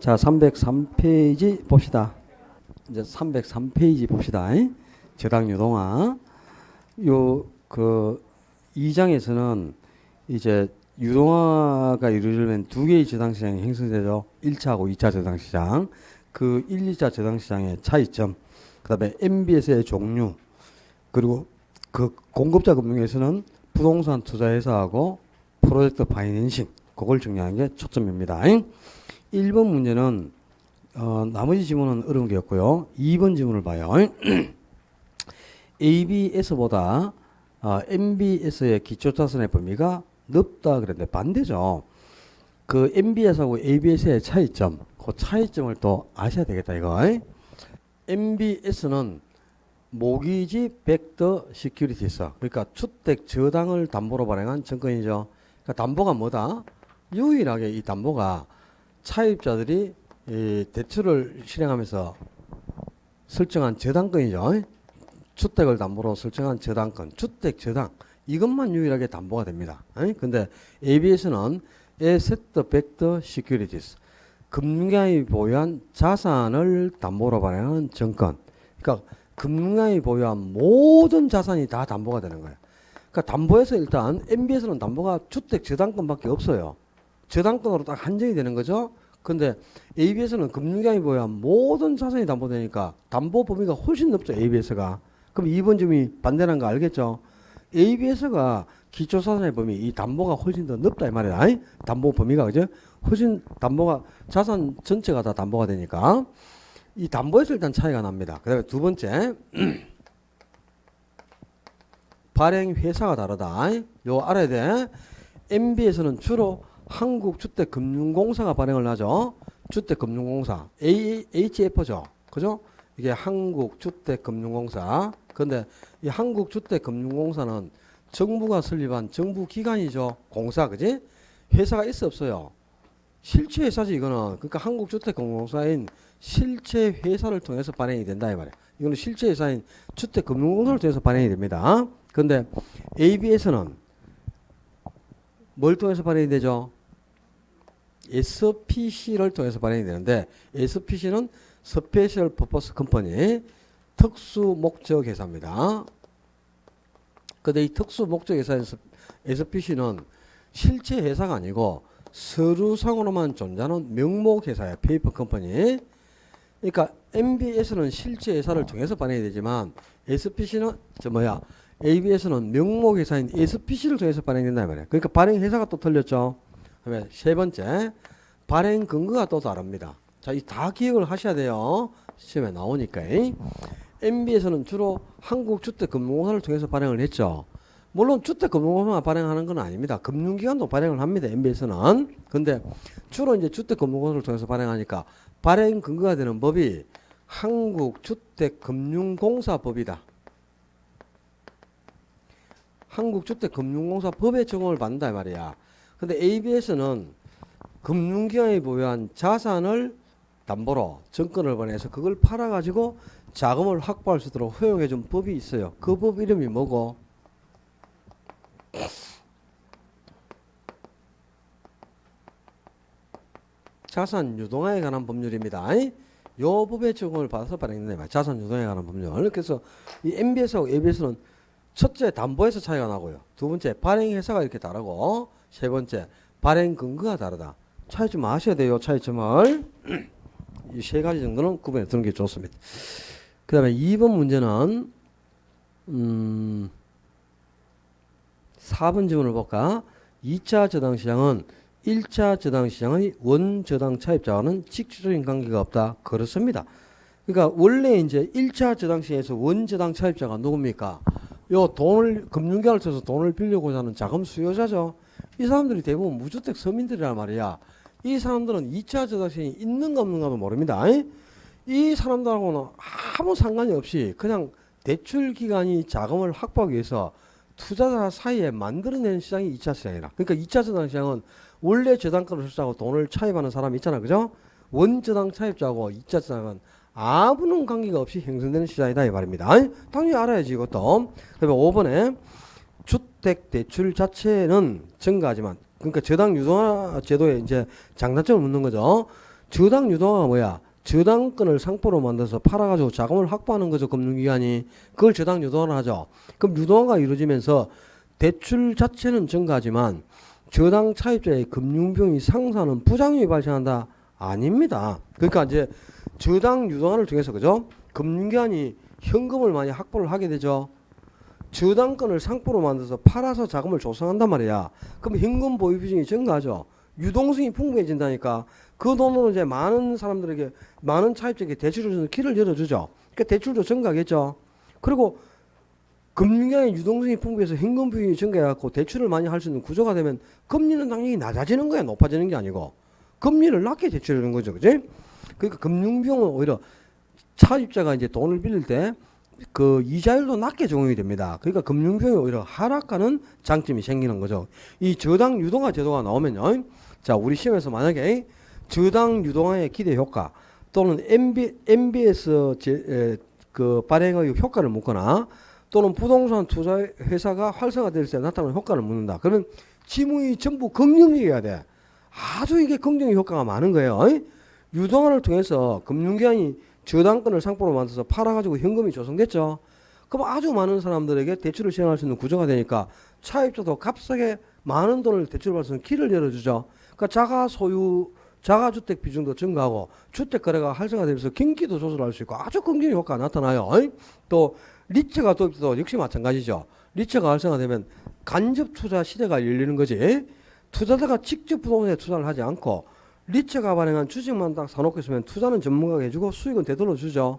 자, 303페이지 봅시다. 이제 303페이지 봅시다. 저당 유동화. 그 2장에서는 이제 유동화가 이루어지면 두 개의 저당시장이 형성되죠. 1차하고 2차 저당시장. 그 1, 2차 저당시장의 차이점, 그 다음에 MBS의 종류, 그리고 그 공급자 금융에서는 부동산 투자회사하고 프로젝트 파이낸싱, 그걸 정리하는 게 초점입니다. 1번 문제는 나머지 지문은 어려운 게 없고요. 2번 지문을 봐요. ABS보다 MBS의 기초자산의 범위가 넓다 그랬는데 반대죠. 그 MBS하고 ABS의 차이점, 그 차이점을 또 아셔야 되겠다 이거. MBS는 모기지 백더 시큐리티스, 그러니까 주택 저당을 담보로 발행한 증권이죠. 그러니까 담보가 뭐다? 유일하게 이 담보가 차입자들이 이 대출을 실행하면서 설정한 저당권이죠. 주택을 담보로 설정한 저당권, 주택 저당, 이것만 유일하게 담보가 됩니다. 근데 ABS는 Asset Backed Securities, 금융기관이 보유한 자산을 담보로 발행하는 증권. 그러니까 금융기관이 보유한 모든 자산이 다 담보가 되는 거예요. 그러니까 담보에서 일단 MBS는 담보가 주택 저당권밖에 없어요. 저당권으로 딱 한정이 되는 거죠. 근데 ABS는 금융기관이 보유한 모든 자산이 담보되니까 담보 범위가 훨씬 넓죠. ABS가. 그럼 2번 점이 반대라는 거 알겠죠? ABS가 기초자산의 범위, 이 담보가 훨씬 더 넓다 이 말이야. 담보 범위가, 그죠? 훨씬 담보가, 자산 전체가 다 담보가 되니까 이 담보에서 일단 차이가 납니다. 그 다음에 두 번째, 발행 회사가 다르다. 요 알아야 돼. MBS는 주로 한국주택금융공사가 발행을 하죠. 주택금융공사, HF죠. 그죠? 이게 한국주택금융공사. 근데 이 한국주택금융공사는 정부가 설립한 정부기관이죠. 공사, 그지? 회사가 있어 없어요? 실체 회사지 이거는. 그러니까 한국주택금융공사인 실체 회사를 통해서 발행이 된다 이 말이에요. 이거는 실체 회사인 주택금융공사를 통해서 발행이 됩니다. 근데 ABS는 뭘 통해서 발행이 되죠? SPC를 통해서 발행이 되는데, SPC는 스페셜 퍼포스 컴퍼니, 특수 목적 회사입니다. 근데 이 특수 목적 회사인 SPC는 실체 회사가 아니고 서류상으로만 존재하는 명목 회사예요. 페이퍼 컴퍼니. 그러니까 MBS는 실체 회사를 통해서 발행이 되지만 SPC는 ABS는 명목 회사인 SPC를 통해서 발행된다 말이에요. 그러니까 발행 회사가 또 틀렸죠. 그다음에 세 번째, 발행 근거가 또 다릅니다. 자, 이 다 기억을 하셔야 돼요. 시험에 나오니까. MBS는 주로 한국주택금융공사를 통해서 발행을 했죠. 물론 주택금융공사가 발행하는 건 아닙니다. 금융기관도 발행을 합니다. MBS는. 근데 주로 이제 주택금융공사를 통해서 발행하니까 발행 근거가 되는 법이 한국주택금융공사법이다. 한국주택금융공사 법에 적용을 받는다 이 말이야. 근데 ABS는 금융기관이 보유한 자산을 담보로 증권을 보내서 그걸 팔아가지고 자금을 확보할 수 있도록 허용해준 법이 있어요. 그 법 이름이 뭐고? 자산 유동화에 관한 법률입니다. 이 법의 적용을 받아서 발행된다. 자산 유동화에 관한 법률. 그래서 이 MBS하고 ABS는 첫째, 담보에서 차이가 나고요. 두 번째, 발행 회사가 이렇게 다르고, 세 번째, 발행 근거가 다르다. 차이점 아셔야 돼요. 차이점을. 이 세 가지 정도는 구분해 두는 게 좋습니다. 그 다음에 2번 문제는 4번 지문을 볼까? 2차 저당시장은 1차 저당시장의 원저당 차입자와는 직접적인 관계가 없다. 그렇습니다. 그러니까 원래 이제 1차 저당시장에서 원저당 차입자가 누굽니까? 요 돈을, 금융기관을 통해서 돈을 빌려고자 하는 자금 수요자죠. 이 사람들이 대부분 무주택 서민들이란 말이야. 이 사람들은 2차 저당시장이 있는가 없는가도 모릅니다. 이 사람들하고는 아무 상관이 없이 그냥 대출기관이 자금을 확보하기 위해서 투자자 사이에 만들어내는 시장이 2차 시장이라. 그러니까 2차 저당시장은 원래 저당권을 설정하고 돈을 차입하는 사람이 있잖아. 그죠? 원저당 차입자하고 2차 저당은 아무런 관계가 없이 형성되는 시장이다 이 말입니다. 당연히 알아야지 이것도. 그다음에 5번에 주택 대출 자체는 증가하지만, 그러니까 저당 유동화 제도의 이제 장단점을 묻는 거죠. 저당 유동화가 뭐야? 저당권을 상표로 만들어서 팔아가지고 자금을 확보하는 거죠. 금융기관이. 그걸 저당 유동화를 하죠. 그럼 유동화가 이루어지면서 대출 자체는 증가하지만 저당 차입자의 금융비용이 상승하는 부작용이 발생한다? 아닙니다. 그러니까 이제 저당 유동화를 통해서 그죠? 금융기관이 현금을 많이 확보를 하게 되죠. 저당권을 상표로 만들어서 팔아서 자금을 조성한단 말이야. 그럼 현금 보유 비중이 증가하죠. 유동성이 풍부해진다니까. 그 돈으로 이제 많은 사람들에게, 많은 차입자에게 대출을 주는 길을 열어주죠. 그러니까 대출도 증가하겠죠. 그리고 금융기관의 유동성이 풍부해서 현금 비중이 증가해갖고 대출을 많이 할 수 있는 구조가 되면 금리는 당연히 낮아지는 거야. 높아지는 게 아니고. 금리를 낮게 대출하는 거죠. 그지? 그러니까 금융비용은 오히려 차입자가 이제 돈을 빌릴 때 그 이자율도 낮게 적용이 됩니다. 그러니까 금융비용이 오히려 하락하는 장점이 생기는 거죠. 이 저당 유동화 제도가 나오면요. 자, 우리 시험에서 만약에 저당 유동화의 기대 효과 또는 MBS 그 발행의 효과를 묻거나 또는 부동산 투자 회사가 활성화될 때 나타나는 효과를 묻는다. 그러면 지문이 전부 긍정적이어야 돼. 아주 이게 긍정 효과가 많은 거예요. 유동화를 통해서 금융기관이 저당권을 상표로 만들어서 팔아가지고 현금이 조성됐죠. 그럼 아주 많은 사람들에게 대출을 시행할 수 있는 구조가 되니까 차입자도 값싸게 많은 돈을 대출받을 수 있는 길을 열어주죠. 그러니까 자가주택 비중도 증가하고 주택거래가 활성화되면서 경기도 조절할 수 있고 아주 긍정 효과가 나타나요. 또 리츠가 도입돼도 역시 마찬가지죠. 리츠가 활성화되면 간접 투자 시대가 열리는 거지. 투자자가 직접 부동산에 투자를 하지 않고 리츠가 발행한 주식만 딱 사놓고 있으면 투자는 전문가가 해주고 수익은 되돌려 주죠.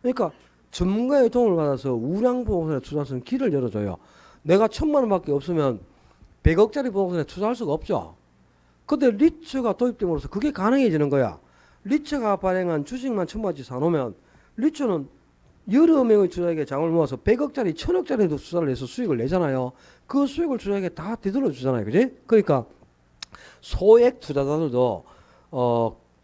그러니까 전문가의 도움을 받아서 우량 부동산에 투자할 수 있는 길을 열어줘요. 내가 1,000만 원밖에 없으면 100억짜리 부동산에 투자할 수가 없죠. 근데 리츠가 도입됨으로써 그게 가능해지는 거야. 리츠가 발행한 주식만 1,000만원치 사놓으면 리츠는 여러 명의 투자에게 장을 모아서 100억짜리, 1,000억짜리도 투자를 해서 수익을 내잖아요. 그 수익을 투자에게 다 되돌려 주잖아요. 그지? 그러니까 소액 투자자들도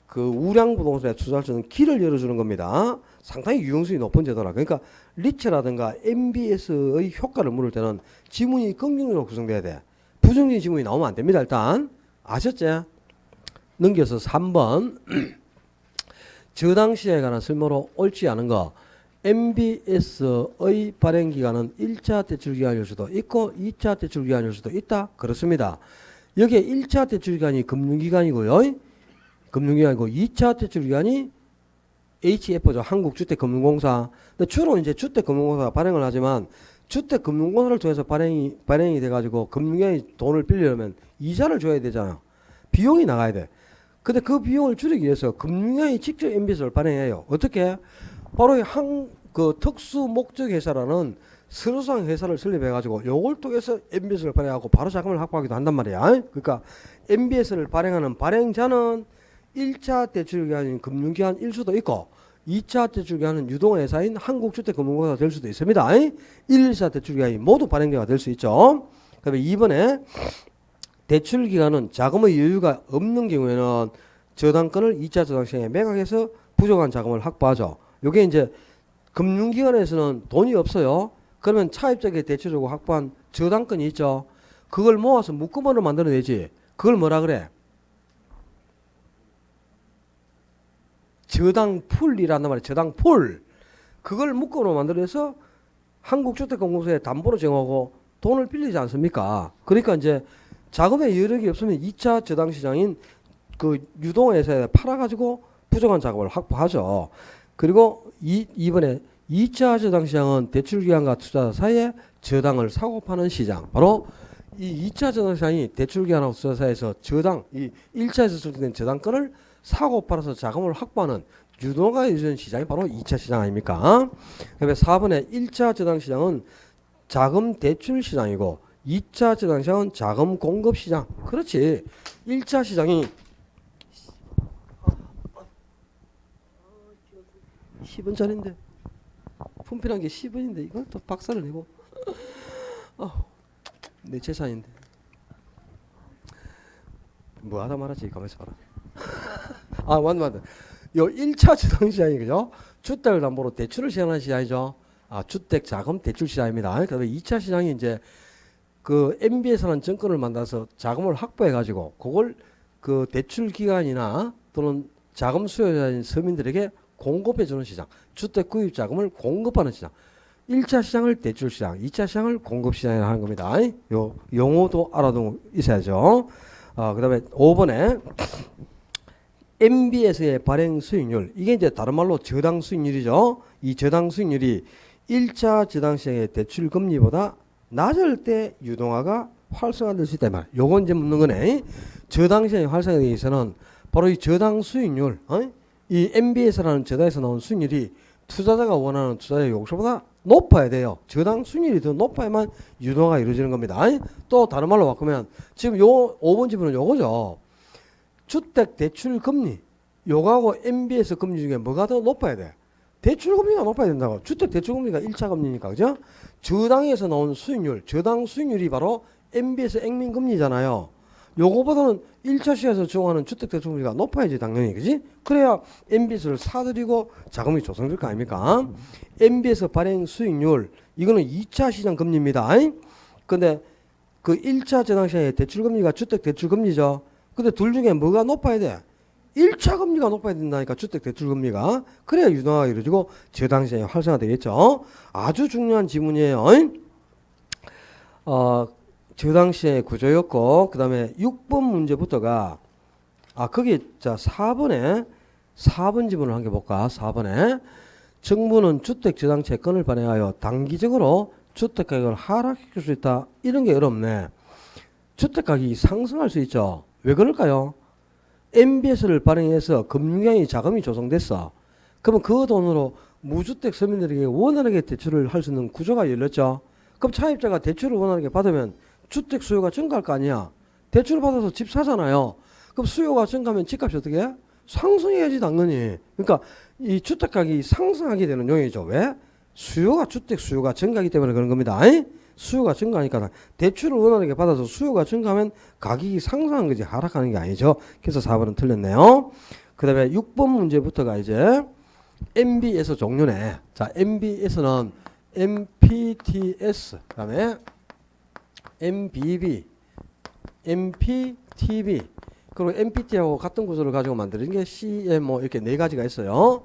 그 우량 부동산에 투자할 수 있는 길을 열어주는 겁니다. 상당히 유용성이 높은 제도라. 그러니까 리츠라든가 MBS의 효과를 물을 때는 지문이 긍정적으로 구성돼야 돼. 부정적인 지문이 나오면 안 됩니다. 일단 아셨죠? 넘겨서 3번 저당 시장에 관한 설명으로 옳지 않은 거. MBS의 발행 기간은 1차 대출 기간일 수도 있고 2차 대출 기간일 수도 있다. 그렇습니다. 여기에 1차 대출 기간이 금융기관이고요. 금융기관이고 2차 대출 기관이 HF죠. 한국주택금융공사. 근데 주로 이제 주택금융공사가 발행을 하지만 주택금융공사를 통해서 발행이 돼가지고 금융기관이 돈을 빌리려면 이자를 줘야 되잖아요. 비용이 나가야 돼. 근데 그 비용을 줄이기 위해서 금융기관이 직접 MBS를 발행해요. 어떻게? 바로 그 특수 목적 회사라는 서류상 회사를 설립해가지고 요걸 통해서 MBS를 발행하고 바로 자금을 확보하기도 한단 말이야. 그러니까 MBS를 발행하는 발행자는 1차 대출기관인 금융기관일 수도 있고 2차 대출기관은 유동회사인 한국주택금융공사가 될 수도 있습니다. 1, 2차 대출기관이 모두 발행자가 될 수 있죠. 그다음에 2번에 대출기관은 자금의 여유가 없는 경우에는 저당권을 2차 저당시장에 매각해서 부족한 자금을 확보하죠. 요게 이제 금융기관에서는 돈이 없어요. 그러면 차입자에게 대출하고 확보한 저당권이 있죠. 그걸 모아서 묶음으로 만들어내지. 그걸 뭐라 그래? 저당풀이란단 말이에요. 저당풀. 그걸 묶음으로 만들어서 한국주택공사에 담보로 정하고 돈을 빌리지 않습니까? 그러니까 이제 자금의 여력이 없으면 2차 저당시장인 그 유동회사에 팔아가지고 부족한 자금을 확보하죠. 그리고 이번에 2차 저당시장은 대출기관과 투자자 사이에 저당을 사고 파는 시장. 바로 이 2차 저당시장이 대출기관하고 투자자 사이에서 이 1차에서 설정된 저당권을 사고 팔아서 자금을 확보하는 유동화가 이루어진 시장이 바로 2차 시장 아닙니까? 그다음에 4번에 1차 저당시장은 자금 대출 시장이고 2차 저당시장은 자금 공급 시장. 그렇지. 1차 시장이 10원짜리인데 품필한 게 10원인데 이걸 또 박살을 내고 내 재산인데 뭐 하다 말았지. 가만있어 봐라. 맞다. 요 1차 저당시장이 그죠? 주택을 담보로 대출을 시행하는 시장이죠. 주택 자금 대출 시장입니다. 그다음에 2차 시장이 이제 그 MBS라는 증권을 만들어서 자금을 확보해 가지고 그걸 그 대출 기관이나 또는 자금 수요자인 서민들에게 공급해주는 시장, 주택 구입 자금을 공급하는 시장. 1차 시장을 대출 시장, 2차 시장을 공급 시장이라 하는 겁니다. 요 용어도 알아두고 있어야죠. 그 다음에 5번에 MBS의 발행 수익률, 이게 이제 다른 말로 저당 수익률이죠. 이 저당 수익률이 1차 저당 시장의 대출 금리보다 낮을 때 유동화가 활성화될 수 있다 말. 요건 이제 묻는 거네. 저당 시장의 활성화에 대해서는 바로 이 저당 수익률, 이 MBS라는 저당에서 나온 수익률이 투자자가 원하는 투자의 요구보다 높아야 돼요. 저당 수익률이 더 높아야만 유동화가 이루어지는 겁니다. 또 다른 말로 바꾸면 지금 요 5번 지분은 요거죠. 주택 대출 금리, 요거하고 MBS 금리 중에 뭐가 더 높아야 돼? 대출 금리가 높아야 된다고. 주택 대출 금리가 1차 금리니까, 그죠? 저당에서 나온 수익률, 저당 수익률이 바로 MBS 액면 금리잖아요. 요거보다는 1차 시장에서 적용하는 주택 대출 금리가 높아야지 당연히, 그지? 그래야 MBS를 사들이고 자금이 조성될 거 아닙니까? MBS 발행 수익률, 이거는 2차 시장 금리입니다. 근데 그 1차 저당 시장의 대출 금리가 주택 대출 금리죠. 근데 둘 중에 뭐가 높아야 돼? 1차 금리가 높아야 된다니까, 주택 대출 금리가. 그래야 유동화가 이루어지고 저당 시장이 활성화되겠죠. 아주 중요한 지문이에요. 저당 시장의 구조였고, 그 다음에 6번 문제부터가, 거기, 자, 4번 지문을 한 개 볼까? 4번에. 정부는 주택 저당 채권을 발행하여 단기적으로 주택 가격을 하락시킬 수 있다. 이런 게 어렵네. 주택 가격이 상승할 수 있죠. 왜 그럴까요? MBS를 발행해서 금융량이 자금이 조성됐어. 그러면 그 돈으로 무주택 서민들에게 원활하게 대출을 할 수 있는 구조가 열렸죠. 그럼 차입자가 대출을 원활하게 받으면 주택 수요가 증가할 거 아니야. 대출을 받아서 집 사잖아요. 그럼 수요가 증가하면 집값이 어떻게 해? 상승해야지 당연히. 그러니까 이 주택 가격이 상승하게 되는 요인이죠. 왜? 주택 수요가 증가하기 때문에 그런 겁니다. 수요가 증가하니까 대출을 원활하게 받아서 수요가 증가하면 가격이 상승하는 거지 하락하는 게 아니죠. 그래서 4번은 틀렸네요. 그 다음에 6번 문제부터가 이제 MBS 종류네. 자, MBS는 MPTS, 그 다음에 MBB, MPTB, 그리고 MPT하고 같은 구조를 가지고 만드는 게 CMO, 이렇게 네 가지가 있어요.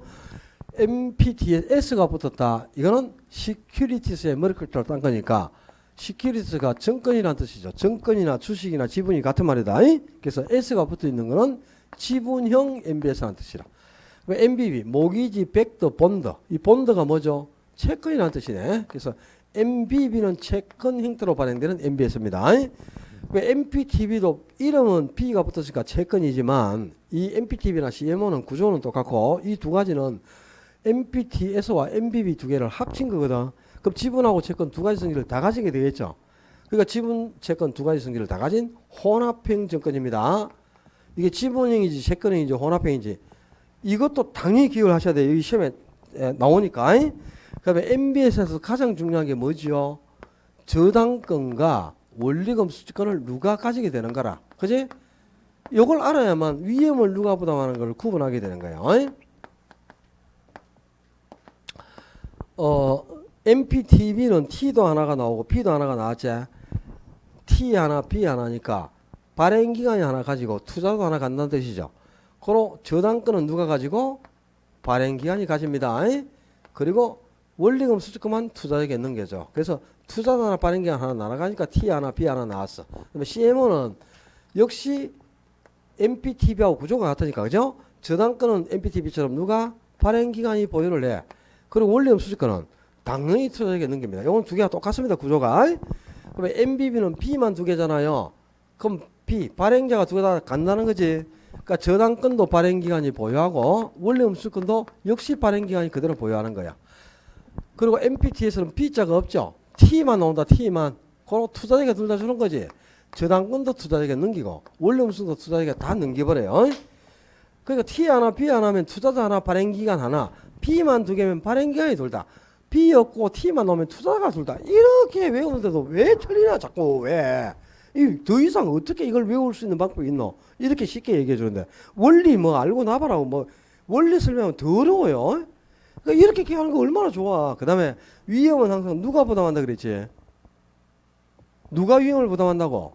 MPTS가 붙었다. 이거는 시큐리티스의 머리끝을 딴 거니까, 시큐리티스가 정권이라는 뜻이죠. 정권이나 주식이나 지분이 같은 말이다. 그래서 S가 붙어 있는 거는 지분형 MBS라는 뜻이라. MBB, 모기지 백더 본드. 이 본드가 뭐죠? 채권이라는 뜻이네. 그래서 MBB는 채권 형태로 발행되는 MBS입니다. MPTB도 이름은 B가 붙었으니까 채권이지만 이 MPTB나 CMO는 구조는 똑같고 이 두 가지는 MPTS와 MBB 두 개를 합친 거거든. 그럼 지분하고 채권 두 가지 성질을 다 가지게 되겠죠. 그러니까 지분, 채권 두 가지 성질을 다 가진 혼합형 증권입니다. 이게 지분형이지 채권형이지 혼합형이지 이것도 당연히 기억을 하셔야 돼요. 이 시험에 나오니까. 그다음에 MBS에서 가장 중요한 게 뭐지요? 저당권과 원리금 수익권을 누가 가지게 되는 거라. 그지? 이걸 알아야만 위험을 누가 부담하는 걸 구분하게 되는 거예요. MPTB는 T도 하나가 나오고 B도 하나가 나왔지. T 하나, B 하나니까 발행기간이 하나 가지고 투자도 하나 간다는 뜻이죠. 그리고 저당권은 누가 가지고? 발행기간이 가집니다. 그리고 원리금 수익금만 투자자에게 넘겨줘. 그래서 투자도 하나 발행기간 하나 날아가니까 T 하나, B 하나 나왔어. 그다음에 CMO는 역시 MPTB하고 구조가 같으니까, 그죠? 저당권은 MPTB처럼 누가? 발행기간이 보유를 해. 그리고 원리금 수익권은 당연히 투자자에게 넘깁니다. 이건 두 개가 똑같습니다. 구조가. 그러면 MBB는 B만 두 개잖아요. 그럼 B, 발행자가 두 개 다 간다는 거지. 그러니까 저당권도 발행기간이 보유하고 원리금 수익권도 역시 발행기간이 그대로 보유하는 거야. 그리고 MPT에서는 B자가 없죠. T만 나온다. T만. 그럼 투자자에게 둘 다 주는 거지. 저당권도 투자자에게 넘기고 원리금 수익도 투자자에게 다 넘겨버려요. 그러니까 T 하나, B 하나 하면 투자자 하나, 발행기간 하나. B만 두 개면 발행기간이 둘 다. B 없고 T만 나오면 투자가 둘 다. 이렇게 외우는데도 왜 틀리나 자꾸 왜. 더 이상 어떻게 이걸 외울 수 있는 방법이 있노? 이렇게 쉽게 얘기해 주는데 원리 뭐 알고 나봐라고 뭐 원리 설명하면 더 어려워요. 그러니까 이렇게 하는 거 얼마나 좋아. 그 다음에 위험은 항상 누가 부담한다 그랬지? 누가 위험을 부담한다고?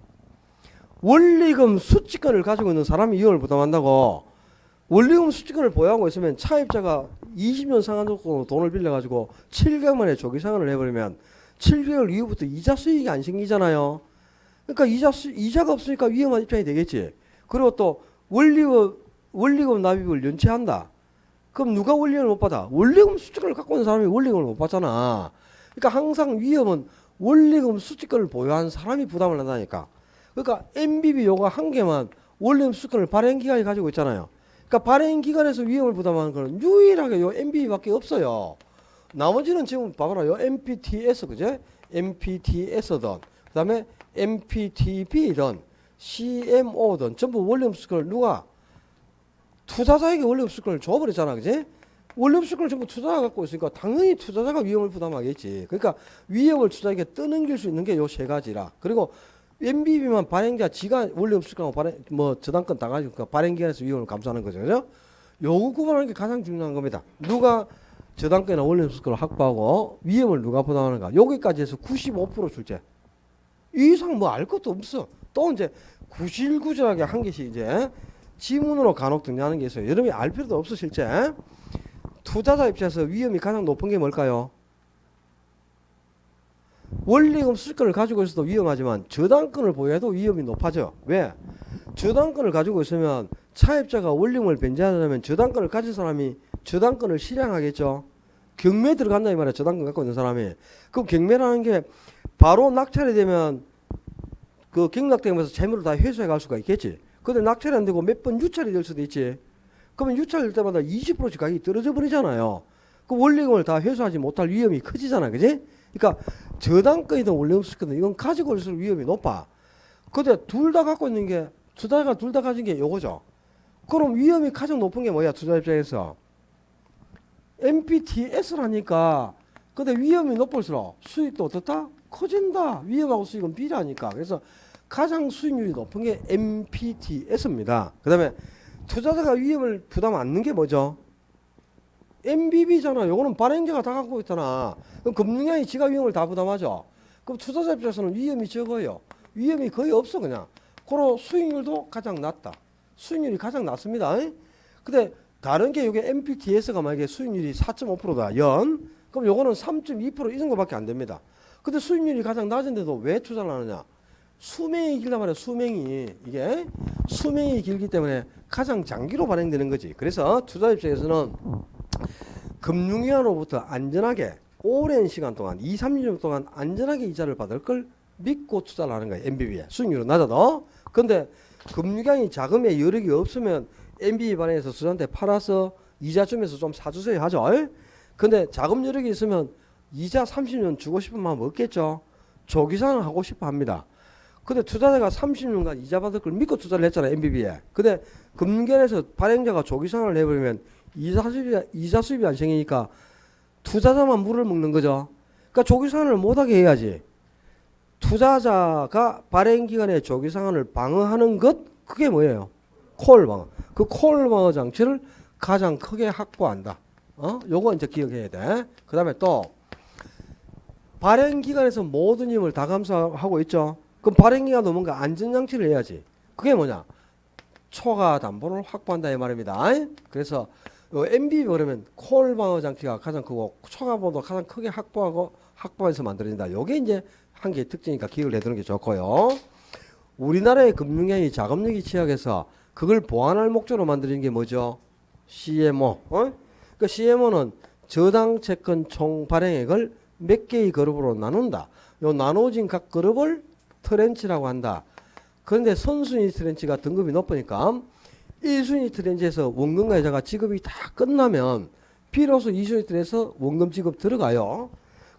원리금 수익권을 가지고 있는 사람이 위험을 부담한다고. 원리금 수익권을 보유하고 있으면 차입자가 20년 상환 조건으로 돈을 빌려가지고 7개월 만에 조기 상환을 해버리면 7개월 이후부터 이자 수익이 안 생기잖아요. 그러니까 이자가 없으니까 위험한 입장이 되겠지. 그리고 또 원리금 납입을 연체한다. 그럼 누가 원리금을 못 받아? 원리금 수익권을 갖고 있는 사람이 원리금을 못 받잖아. 그러니까 항상 위험은 원리금 수익권을 보유한 사람이 부담을 한다니까. 그러니까 MBB 요거 한 개만 원리금 수익권을 발행기관이 가지고 있잖아요. 그러니까 발행기관에서 위험을 부담하는 거는 유일하게 요 MBB밖에 없어요. 나머지는 지금 봐봐라. 요 MPTS 그제? MPTS든 그 다음에 MPTB든 CMO든 전부 원리금 수익권을 누가? 투자자에게 원리금 수익권을 줘버렸잖아. 그지? 원리금 수익권을 전부 투자자가 갖고 있으니까 당연히 투자자가 위험을 부담하겠지. 그러니까 위험을 투자자에게 떠넘길 수 있는 게 요 세 가지라. 그리고 MBB만 발행자 지가 원리금 수익권하고 발행 저당권 따가지고 그러니까 발행기관에서 위험을 감수하는 거죠. 그죠? 요거 구분하는 게 가장 중요한 겁니다. 누가 저당권이나 원리금 수익권을 확보하고 위험을 누가 부담하는가. 여기까지 해서 95% 출제. 이 이상 뭐 알 것도 없어. 또 이제 구질구질하게 한 개씩 이제 지문으로 간혹 등장하는 게 있어요. 여러분이 알 필요도 없어 실제. 투자자 입장에서 위험이 가장 높은 게 뭘까요? 원리금 수익권을 가지고 있어도 위험하지만 저당권을 보유해도 위험이 높아져. 왜? 저당권을 가지고 있으면 차입자가 원리금을 변제하려면 저당권을 가진 사람이 저당권을 실행하겠죠. 경매에 들어간다 이 말이야. 저당권 갖고 있는 사람이. 그럼 경매라는 게 바로 낙찰이 되면 그 경락되면서 재물을 다 회수해 갈 수가 있겠지. 근데 낙찰이 안 되고 몇 번 유찰이 될 수도 있지. 그러면 유찰될 때마다 20%씩 가격이 떨어져 버리잖아요. 그 원리금을 다 회수하지 못할 위험이 커지잖아. 그지? 그러니까 저당권이든 원리금 수익권이든 이건 가지고 있을 위험이 높아. 근데 둘 다 갖고 있는 게 투자자가 둘 다 가진 게 요거죠. 그럼 위험이 가장 높은 게 뭐야? 투자 입장에서. MPTS라니까. 근데 위험이 높을수록 수익도 어떻다? 커진다. 위험하고 수익은 비례하니까. 그래서 가장 수익률이 높은 게 MPTS입니다. 그 다음에 투자자가 위험을 부담 않는 게 뭐죠? MBB잖아. 요거는 발행자가 다 갖고 있잖아. 그럼 금융량이 지가 위험을 다 부담하죠. 그럼 투자자 입장에서는 위험이 적어요. 위험이 거의 없어 그냥. 그로 수익률도 가장 낮다. 수익률이 가장 낮습니다. 근데 다른 게 이게 MPTS가 만약에 수익률이 4.5%다. 연. 그럼 요거는 3.2% 이 정도밖에 안 됩니다. 근데 수익률이 가장 낮은데도 왜 투자를 하느냐? 수명이 길단 말이야. 이게 수명이 길기 때문에 가장 장기로 발행되는 거지. 그래서 투자 입장에서는 금융기관으로부터 안전하게 오랜 시간 동안 2, 3년 동안 안전하게 이자를 받을 걸 믿고 투자를 하는 거예요. MBB에 수익률은 낮아도. 근데 금융기관이 자금에 여력이 없으면 MBB 발행해서 투자한테 팔아서 이자 주면서 좀 사주세요 하죠. 근데 자금 여력이 있으면 이자 30년 주고 싶은 마음 없겠죠. 조기상을 하고 싶어 합니다. 근데 투자자가 30년간 이자 받을 걸 믿고 투자를 했잖아요. MBB에. 근데 금융기관에서 발행자가 조기상을 해버리면 이자 수입이 안 생기니까 투자자만 물을 먹는 거죠. 그러니까 조기상환을 못하게 해야지. 투자자가 발행기관의 조기상환을 방어하는 것, 그게 뭐예요? 콜 방어. 그 콜 방어 장치를 가장 크게 확보한다. 요거 이제 기억해야 돼. 그 다음에 또 발행기관에서 모든 힘을 다 감수하고 있죠. 그럼 발행기관도 뭔가 안전장치를 해야지. 그게 뭐냐? 초과 담보를 확보한다 이 말입니다. 그래서 MBB 그러면 콜 방어 장치가 가장 크고 초과 담보도 가장 크게 확보해서 만들어진다. 요게 이제 한 개의 특징이니까 기억을 해두는 게 좋고요. 우리나라의 금융량이 자금력이 취약해서 그걸 보완할 목적으로 만들어진 게 뭐죠? CMO. 그러니까 CMO는 저당 채권 총 발행액을 몇 개의 그룹으로 나눈다. 요 나눠진 각 그룹을 트렌치라고 한다. 그런데 선순위 트렌치가 등급이 높으니까 1순위 트렌치에서 원금과 이자가 지급이 다 끝나면 비로소 2순위 트렌치에서 원금 지급 들어가요.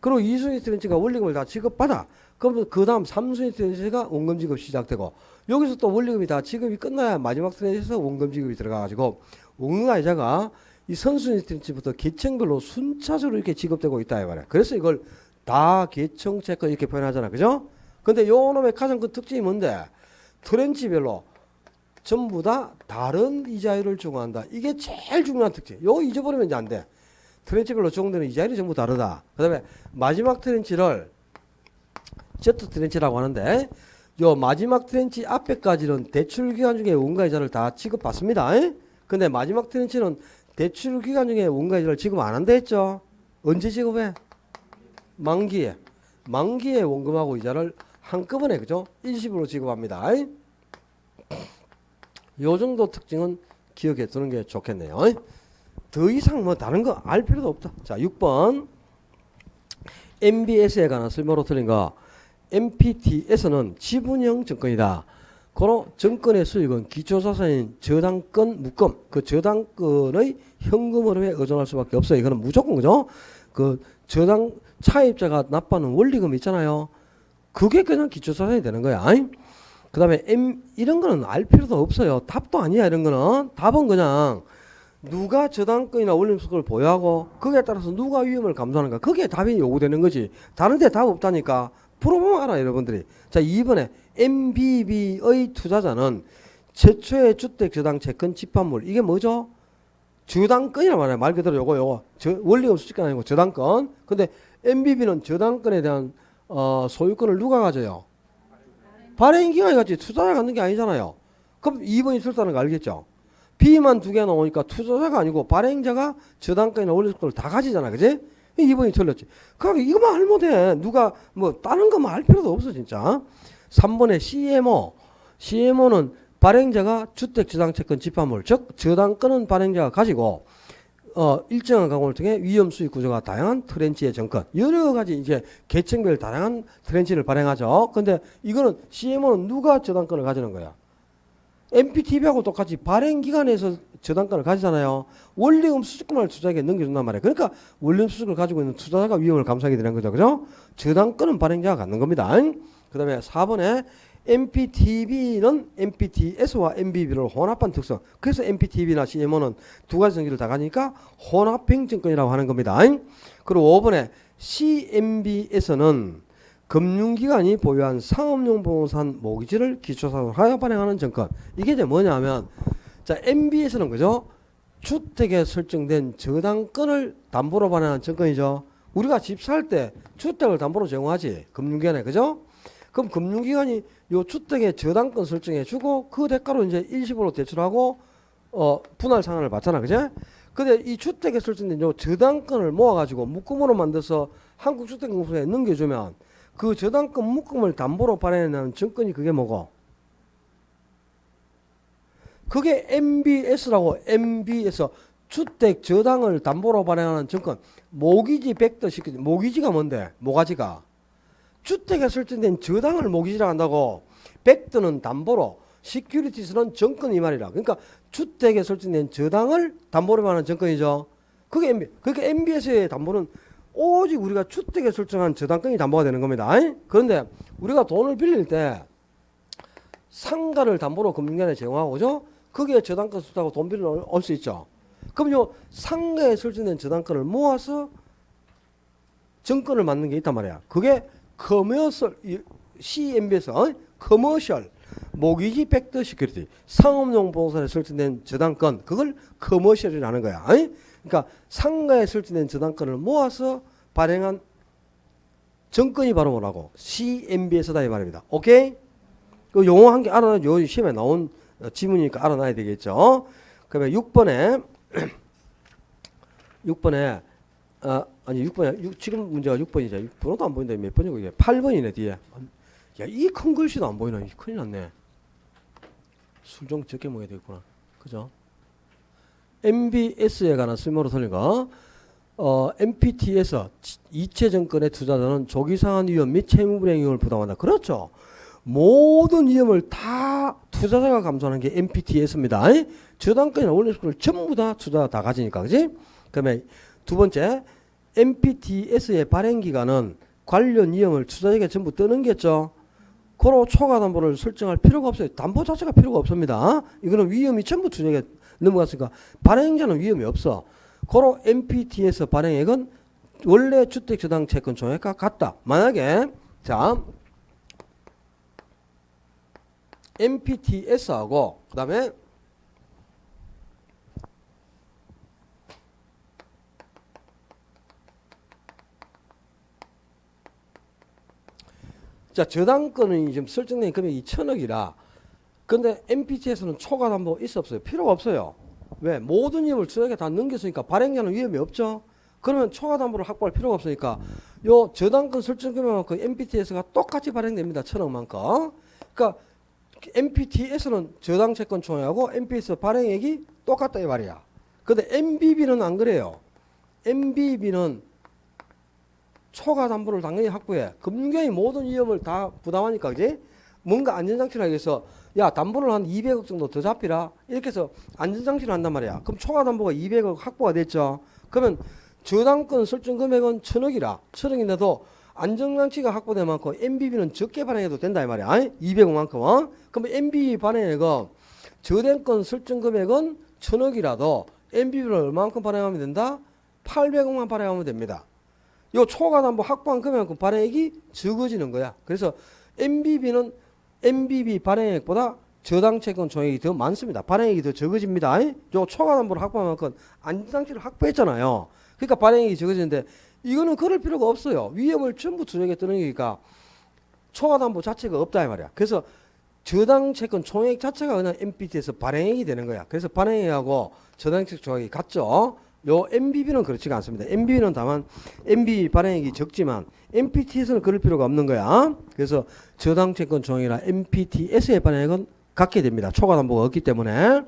그리고 2순위 트렌치가 원리금을 다 지급받아. 그럼 그 다음 3순위 트렌치가 원금 지급 시작되고 여기서 또 원리금이 다 지급이 끝나야 마지막 트렌치에서 원금 지급이 들어가가지고 원금과 이자가 이 선순위 트렌치부터 계층별로 순차적으로 이렇게 지급되고 있다 이 말이야. 그래서 이걸 다 계층 채권 이렇게 표현하잖아. 그죠? 근데 요 놈의 가장 그 특징이 뭔데? 트렌치별로 전부 다 다른 이자율을 적용한다. 이게 제일 중요한 특징. 요거 잊어버리면 이제 안 돼. 트렌치별로 적용되는 이자율이 전부 다르다. 그 다음에 마지막 트렌치를 Z 트렌치라고 하는데 요 마지막 트렌치 앞에까지는 대출기간 중에 원가 이자를 다 지급받습니다. 근데 마지막 트렌치는 대출 기간 중에 원가이자를 지급 안 한다 했죠. 언제 지급해? 만기에. 만기에 원금하고 이자를 한꺼번에 그죠? 일시불로 지급합니다. 요 정도 특징은 기억해 두는 게 좋겠네요. 더 이상 뭐 다른 거 알 필요도 없다. 자, 6번. MBS에 관한 설명으로 틀린 거. MPT에서는 지분형 증권이다. 고로 증권의 수익은 기초자산인 저당권 묶음, 그 저당권의 현금 흐름에 의존할 수밖에 없어요. 이거는 무조건 그죠? 그 저당 차입자가 납부하는 원리금 있잖아요. 그게 그냥 기초자산이 되는 거야. 그 다음에 이런 거는 알 필요도 없어요. 답도 아니야. 이런 거는 답은 그냥 누가 저당권이나 원리금수익을 보유하고 거기에 따라서 누가 위험을 감수하는가, 그게 답이 요구되는 거지. 다른 데 답 없다니까. 풀어보면 알아 여러분들이. 자, 2번에 MBB의 투자자는 최초의 주택 저당 채권 집합물, 이게 뭐죠? 저당권이란 말이야. 말 그대로 요거 원리금 수익권 아니고 저당권. 근데 MBB는 저당권에 대한 소유권을 누가 가져요? 발행기관이 가지, 투자자가 갖는 게 아니잖아요. 그럼 2번이 틀렸다는 거 알겠죠? B만 두 개 나오니까 투자자가 아니고 발행자가 저당권이나 원리금을 다 가지잖아. 그지? 2번이 틀렸지. 그러니까 이거만 알면 돼. 누가 뭐 다른 거만 알 필요도 없어 진짜. 3번에 CMO는 발행자가 주택저당채권 집합물, 즉 저당권은 발행자가 가지고 일정한 강호를 통해 위험 수익 구조가 다양한 트렌치의 정권, 여러 가지 이제 계층별 다양한 트렌치를 발행하죠. 근데 이거는 CMO는 누가 저당권을 가지는 거야? MPTV하고 똑같이 발행기관에서 저당권을 가지잖아요. 원리금 수익금을 투자에게 넘겨준단 말이에요. 그러니까 원리금 수익을 가지고 있는 투자자가 위험을 감수하게 되는 거죠. 그죠? 저당권은 발행자가 갖는 겁니다. 그 다음에 4번에 MPTV는 MPTS와 MBB를 혼합한 특성. 그래서 MPTV나 CMO는 두 가지 성질을 다 가지니까 혼합행증권이라고 하는 겁니다. 그리고 5번에 CMB에서는 금융기관이 보유한 상업용 부동산 모기지를 기초사로 하여 발행하는 증권. 이게 이제 뭐냐면, 자, MB에서는 그죠? 주택에 설정된 저당권을 담보로 발행하는 증권이죠. 우리가 집 살 때 주택을 담보로 제공하지, 금융기관에. 그죠? 그럼 금융기관이 요 주택에 저당권 설정해 주고 그 대가로 이제 일시불로 대출하고 분할 상환을 받잖아. 그죠? 근데 이 주택에 설정된 요 저당권을 모아가지고 묶음으로 만들어서 한국주택공사에 넘겨주면 그 저당권 묶음을 담보로 발행하는 증권이 그게 뭐고? 그게 MBS라고. MBS, 주택 저당을 담보로 발행하는 증권. 모기지 백더 시키지. 모기지가 뭔데? 모가지가 주택에 설정된 저당을 모기지라 한다고. 백더는 담보로, 시큐리티스는 증권 이 말이라. 그러니까 주택에 설정된 저당을 담보로 발행하는 증권이죠. 그게 MB. 그러니까 MBS의 담보는 오직 우리가 주택에 설정한 저당권이 담보가 되는 겁니다. 그런데 우리가 돈을 빌릴 때 상가를 담보로 금융기관에 제공하고, 그죠? 거기에 저당권 설정하고 돈 빌려 올 수 있죠. 그럼 요 상가에 설정된 저당권을 모아서 증권을 만드는 게 있단 말이야. 그게 커머셜, CMB에서 커머셜 모기지 백더 시큐리티, 상업용 부동산에 설정된 저당권, 그걸 커머셜이라는 거야. 그러니까 상가에 설정된 저당권을 모아서 발행한 증권이 바로 뭐라고? CMBS다 이 말입니다. 오케이? 그 용어 한 개 알아놔. 요 시험에 나온 지문이니까 알아놔야 되겠죠. 그러면 6번에 아니 6번에 지금 문제가 6번이죠. 번호도 안 보인다. 몇 번이고 이게 8번이네 뒤에. 야, 이 큰 글씨도 안 보이나? 큰일 났네. 술 좀 적게 먹어야 되겠구나. 그죠? MBS에 관한 설명으로 틀린 거. MPT에서 이체증권의 투자자는 조기상환 위험 및 채무불이행 위험을 부담한다. 그렇죠. 모든 위험을 다 투자자가 감수하는 게 MPTS입니다. 저당권이나 원리금을 전부 다 투자가 다 가지니까. 그지? 그다음에 두 번째, MPTS의 발행기간은 관련 위험을 투자자에게 전부 떠넘겼죠. 고로 초과담보를 설정할 필요가 없어요. 담보 자체가 필요가 없습니다. 이거는 위험이 전부 투자자에게 넘어갔으니까 발행자는 위험이 없어. 고로 MPTS 발행액은 원래 주택저당채권 종액과 같다. 만약에 자 MPTS하고 그 다음에 자 저당권이 지금 설정된 금액이 2,000억이라 근데 MPT에서는 초과담보 있어 없어요? 필요가 없어요. 왜? 모든 위험을 투자자에게 다 넘겼으니까 발행자는 위험이 없죠. 그러면 초과담보를 확보할 필요가 없으니까 요 저당권 설정 금액만큼 MPTS가 똑같이 발행됩니다. 1,000억만큼. 그러니까 MPTS는 저당 채권 총액하고 MPTS 발행액이 똑같다 이 말이야. 근데 MBB는 안 그래요. MBB는 초과 담보를 당연히 확보해. 금융계의 모든 위험을 다 부담하니까, 그지? 뭔가 안전장치를 하기 위해서, 야, 담보를 한 200억 정도 더 잡히라. 이렇게 해서 안전장치를 한단 말이야. 그럼 초과 담보가 200억 확보가 됐죠. 그러면 저당권 설정 금액은 1,000억이라. 1,000억인데도 안전장치가 확보된 만큼 MBB는 적게 발행해도 된다, 이 말이야. 200억만큼. 그러면 MBB 발행액은 저당권 설정 금액은 1,000억이라도 MBB를 얼마만큼 발행하면 된다? 800억만 발행하면 됩니다. 요 초과담보 확보한 금액만큼 발행액이 적어지는 거야. 그래서 MBB는 MBB 발행액보다 저당채권 총액이 더 많습니다. 발행액이 더 적어집니다. 요 초과담보를 확보한 만큼 안전장치를 확보했잖아요. 그러니까 발행액이 적어지는데 이거는 그럴 필요가 없어요. 위험을 전부 투자에게 뜨는 거니까 초과담보 자체가 없다 이 말이야. 그래서 저당채권 총액 자체가 그냥 MPT에서 발행액이 되는 거야. 그래서 발행액하고 저당채권 총액이 같죠. 요 MBB는 그렇지가 않습니다. MBB는 다만 MBB 발행액이 적지만 MPT에서는 그럴 필요가 없는 거야. 그래서 저당채권 총액이나 MPTS의 발행액은 같게 됩니다. 초과담보가 없기 때문에.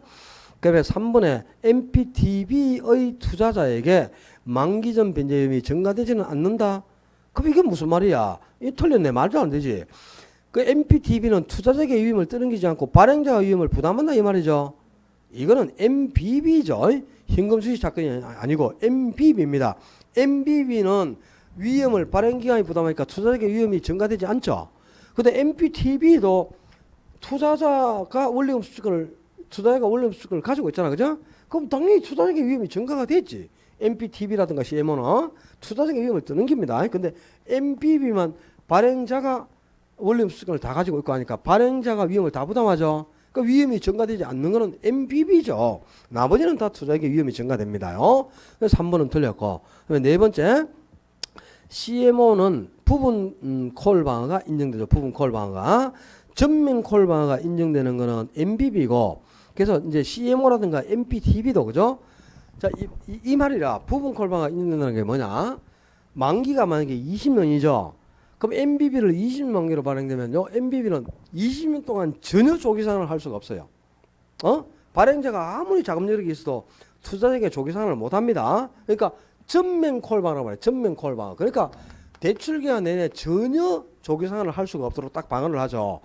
그다음에 3번에 MPTB의 투자자에게 만기 전 변제 위험이 증가되지는 않는다. 그럼 이게 무슨 말이야? 이 틀렸네. 말도 안 되지. 그 MPTB는 투자자에게 위험을 떠넘기지 않고 발행자가 위험을 부담한다 이 말이죠. 이거는 MBB죠. 현금 수시 사건이 아니고 MBB입니다. MBB는 위험을 발행기관이 부담하니까 투자자에게 위험이 증가되지 않죠. 근데 MPTB도 투자자가 원리금 수익을 가지고 있잖아. 그죠? 그럼 당연히 투자자에게 위험이 증가가 되지. MPTB라든가 CMO는 투자자에게 위험을 떠넘깁니다. 근데 MBB만 발행자가 원리금 수익을 다 가지고 있고 하니까 발행자가 위험을 다 부담하죠. 그 위험이 증가되지 않는 것은 MBB죠. 나머지는 다 투자에게 위험이 증가됩니다요. 그래서 3번은 틀렸고. 네 번째, CMO는 부분 콜 방어가 인정되죠. 부분 콜 방어가. 전면 콜 방어가 인정되는 것은 MBB고, 그래서 이제 CMO라든가 MPTB도 그죠? 자, 이 말이라 부분 콜 방어가 인정되는 게 뭐냐? 만기가 만약에 20년이죠. 그럼 MBB를 20만기로 발행되면요, MBB는 20년 동안 전혀 조기상환을 할 수가 없어요. 발행자가 아무리 자금 여력이 있어도 투자자에게 조기상환을 못 합니다. 그러니까 전면 콜방어라고 말해요. 전면 콜방어. 그러니까 대출기간 내내 전혀 조기상환을 할 수가 없도록 딱 방어를 하죠.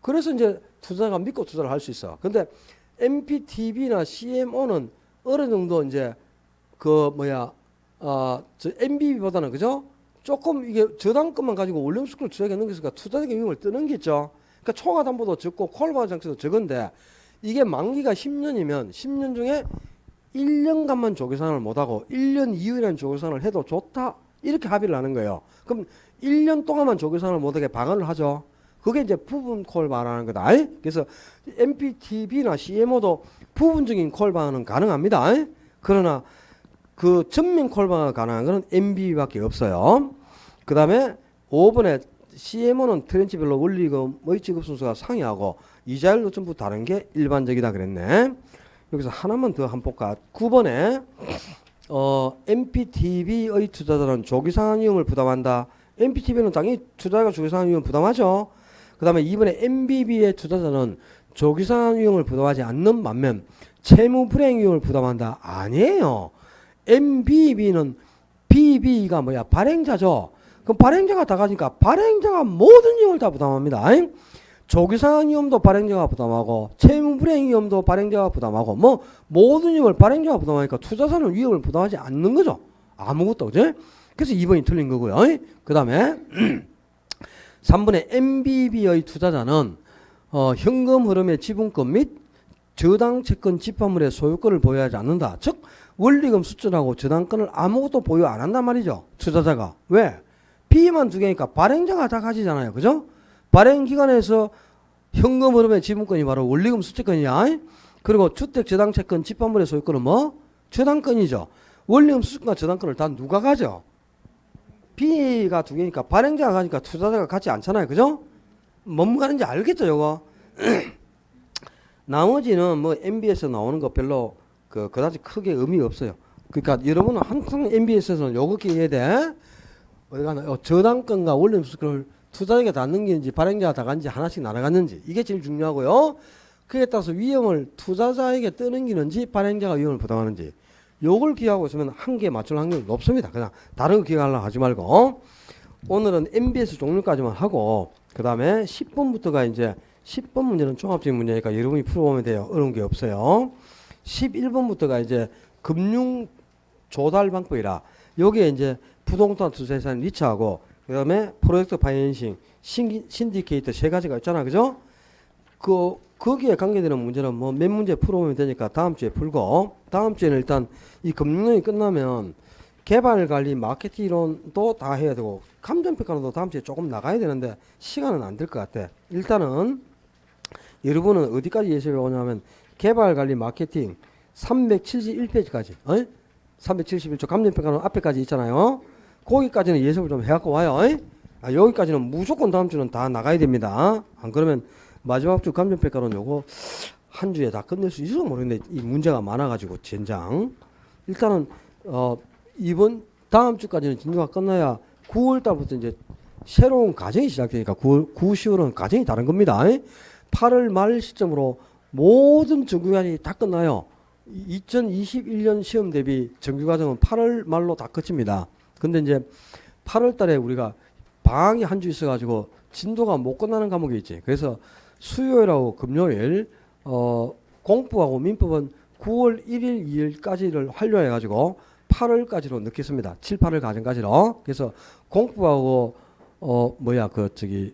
그래서 이제 투자자가 믿고 투자를 할 수 있어. 근데 MPTB나 CMO는 어느 정도 이제 MBB보다는 그죠? 조금 이게 저당권만 가지고 원리금수익을 투자하게 넘겼으니까 투자자에게 위험을 떠넘겼죠. 그러니까 초과담보도 적고 콜방어 장치도 적은데 이게 만기가 10년이면 10년 중에 1년간만 조기상환을 못하고 1년 이후에는 조기상환을 해도 좋다. 이렇게 합의를 하는 거예요. 그럼 1년 동안만 조기상환을 못하게 방어를 하죠. 그게 이제 부분 콜 방어라는 거다. 그래서 MPTB나 CMO도 부분적인 콜 방어는 가능합니다. 그러나 그 전면 콜 방어가 가능한 거는 MBB밖에 없어요. 그 다음에 5번에 CMO는 트렌치별로 원리금의 지급 순서가 상이하고 이자율도 전부 다른 게 일반적이다 그랬네. 여기서 하나만 더 한번 볼까. 9번에 MPTB의 투자자는 조기상환 위험을 부담한다. MPTB는 당연히 투자자가 조기상환 위험을 부담하죠. 그 다음에 2번에 MBB의 투자자는 조기상환 위험을 부담하지 않는 반면 채무 불이행 위험을 부담한다. 아니에요. MBB는 BB가 뭐야? 발행자죠. 그럼 발행자가 다 가니까 발행자가 모든 위험을 다 부담합니다. 조기상환 위험도 발행자가 부담하고 채무 불이행 위험도 발행자가 부담하고 뭐 모든 위험을 발행자가 부담하니까 투자자는 위험을 부담하지 않는 거죠. 아무것도. 그죠? 그래서 2번이 틀린 거고요. 그 다음에 3번의 MBB의 투자자는 현금 흐름의 지분권 및 저당 채권 집합물의 소유권을 보유하지 않는다. 즉 원리금 수준하고 저당권을 아무것도 보유 안 한단 말이죠. 투자자가. 왜? B만 두 개니까 발행자가 다 가지잖아요. 그죠? 발행기관에서 현금 흐름의 지분권이 바로 원리금 수채권이야. 그리고 주택 저당채권 집합물의 소유권은 뭐? 저당권이죠. 원리금 수채권과 저당권을 다 누가 가져? B가 두 개니까 발행자가 가니까 투자자가 같지 않잖아요. 그죠? 뭔 말인지 알겠죠? 요거? 나머지는 뭐 MB에서 나오는 거 별로 그다지 크게 의미 없어요. 그러니까 여러분은 항상 MBS에서는 요거 기해야 돼. 어디 가나 저당권과 원리금수를 투자자에게 다 넘기는지 발행자가 다 간지 하나씩 날아갔는지 이게 제일 중요하고요. 그에 따라서 위험을 투자자에게 떠넘기는지 발행자가 위험을 부담하는지 요걸 기하고 있으면 한계에 맞출 확률이 높습니다. 그냥 다른 거 기하려고 하지 말고 오늘은 MBS 종류까지만 하고 그 다음에 10번부터가 이제 10번 문제는 종합적인 문제니까 여러분이 풀어보면 돼요. 어려운 게 없어요. 11번부터가 이제 금융 조달 방법이라 여기에 이제 부동산 투자자산 리츠하고 그 다음에 프로젝트 파이낸싱 신디케이터 세 가지가 있잖아. 그죠? 거기에 관계되는 문제는 뭐 몇 문제 풀어보면 되니까 다음 주에 풀고 다음 주에는 일단 이 금융론이 끝나면 개발관리 마케팅 이론도 다 해야 되고 감정평가론도 다음 주에 조금 나가야 되는데 시간은 안 될 것 같아. 일단은 여러분은 어디까지 예습해 오냐면 개발관리 마케팅 371페이지까지 371조 감정평가론 앞에까지 있잖아요. 거기까지는 예습을 좀 해갖고 와요. 여기까지는 무조건 다음 주는 다 나가야 됩니다. 안 그러면 마지막 주 감정평가론 요거 한 주에 다 끝낼 수 있을지 모르겠는데 이 문제가 많아가지고 젠장. 일단은 이번 다음 주까지는 진도가 끝나야 9월 달부터 이제 새로운 과정이 시작되니까 9, 10월은 과정이 다른 겁니다. 8월 말 시점으로 모든 정규과정이 다 끝나요. 2021년 시험 대비 정규과정은 8월 말로 다 끝입니다. 근데 이제 8월 달에 우리가 방학이 한 주 있어가지고 진도가 못 끝나는 과목이 있지. 그래서 수요일하고 금요일 공부하고 민법은 9월 1일, 2일까지를 완료해가지고 8월까지로 넣겠습니다. 7, 8월 과정까지로. 그래서 공부하고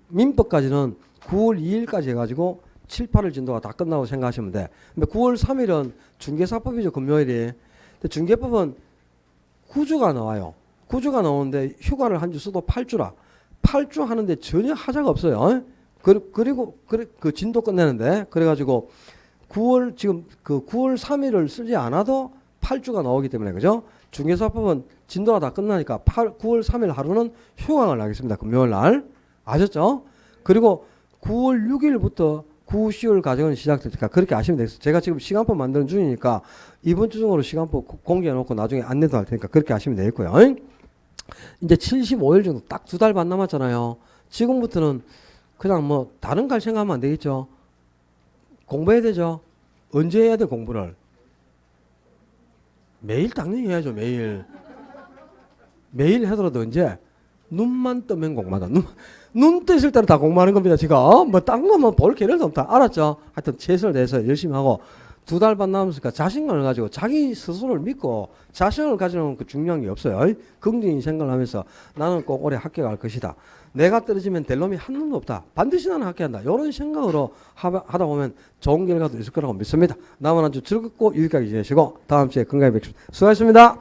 민법까지는 9월 2일까지 해가지고 7, 8월 진도가 다 끝나고 생각하시면 돼. 근데 9월 3일은 중개사법이죠. 금요일이. 근데 중개법은 9주가 나와요. 9주가 나오는데 휴가를 한 주 써도 8주라. 8주 하는데 전혀 하자가 없어요. 그리고 그 진도 끝내는데 그래가지고 9월 지금 그 9월 3일을 쓰지 않아도 8주가 나오기 때문에 그죠? 중개사법은 진도가 다 끝나니까 9월 3일 하루는 휴강을 하겠습니다. 금요일 날. 아셨죠? 그리고 9월 6일부터 9, 10월 과정은 시작되니까 그렇게 아시면 되겠어요. 제가 지금 시간표 만드는 중이니까 이번 주 중으로 시간표 공개해 놓고 나중에 안내도 할 테니까 그렇게 하시면 되겠고요. 이제 75일 정도 딱 2달 반 남았잖아요. 지금부터는 그냥 뭐 다른 갈 생각하면 안 되겠죠. 공부해야 되죠. 언제 해야 돼 공부를? 매일 당연히 해야죠. 매일 하더라도 언제? 눈만 뜨면 공부하다. 눈 뜨실 때는 다 공부하는 겁니다. 지금 뭐 딴 거면 볼 계획도 없다. 알았죠? 하여튼 최선을 다해서 열심히 하고 2달 반 남았으니까 자신감을 가지고 자기 스스로를 믿고 자신을 가지는 그 중요한 게 없어요. 긍정적인 생각을 하면서 나는 꼭 올해 합격할 것이다. 내가 떨어지면 될 놈이 한 놈도 없다. 반드시 나는 합격한다. 이런 생각으로 하다 보면 좋은 결과도 있을 거라고 믿습니다. 남은 한 주 즐겁고 유익하게 지내시고 다음 주에 건강히 뵙겠습니다. 수고하셨습니다.